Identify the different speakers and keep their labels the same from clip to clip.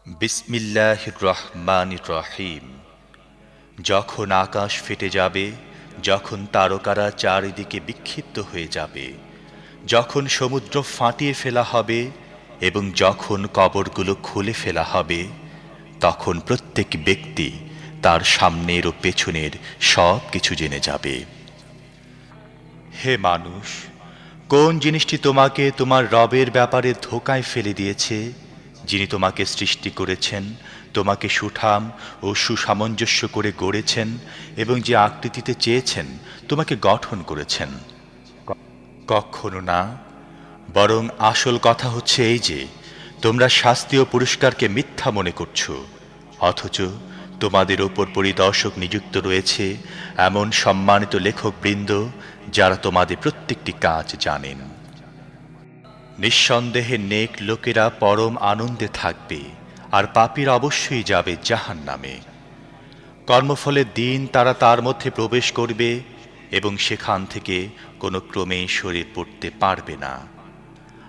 Speaker 1: বিসমিল্লাহির রহমানির রহিম। যখন আকাশ ফেটে যাবে, যখন তারকারা চারিদিকে বিক্ষিপ্ত হয়ে যাবে, যখন সমুদ্র ফাটিয়ে ফেলা হবে এবং যখন কবরগুলো খুলে ফেলা হবে, তখন প্রত্যেক ব্যক্তি তার সামনের ও পেছনের সব কিছু জেনে যাবে। হে মানুষ, কোন জিনিসটি তোমাকে তোমার রবের ব্যাপারে ধোঁকায় ফেলে দিয়েছে, যিনি তোমাকে সৃষ্টি করেছেন, তোমাকে সুঠাম ও সুসামঞ্জস্য করে গড়েছেন এবং যে আকৃতিতে চেয়েছেন তোমাকে গঠন করেছেন? কখনো না। বরং আসল কথা হচ্ছে এই যে তোমরা শাস্তি ও পুরস্কারকে মিথ্যা মনে করছো, অথচ তোমাদের ওপর পরিদর্শক নিযুক্ত রয়েছে এমন সম্মানিত লেখকবৃন্দ যারা তোমাদের প্রত্যেকটি কাজ জানেন। নিঃসন্দেহে নেক লোকেরা পরম আনন্দে থাকবে, আর পাপীরা অবশ্যই যাবে জাহান্নামে। কর্মফলের দিন তারা তার মধ্যে প্রবেশ করবে এবং সেখান থেকে কোনো ক্রমে সরে পড়তে পারবে না।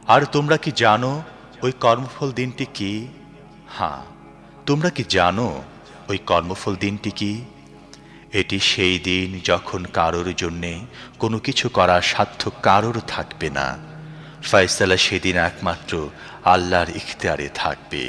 Speaker 1: আর তোমরা কি জানো ওই কর্মফল দিনটি কি? হ্যাঁ, তোমরা কি জানো ওই কর্মফল দিনটি কি? এটি সেই দিন যখন কারোর জন্যে কোনো কিছু করার সাধ্য কারোর থাকবে না। ফয়সালা সেদিন একমাত্র আল্লাহর ইখতিয়ারে থাকবে।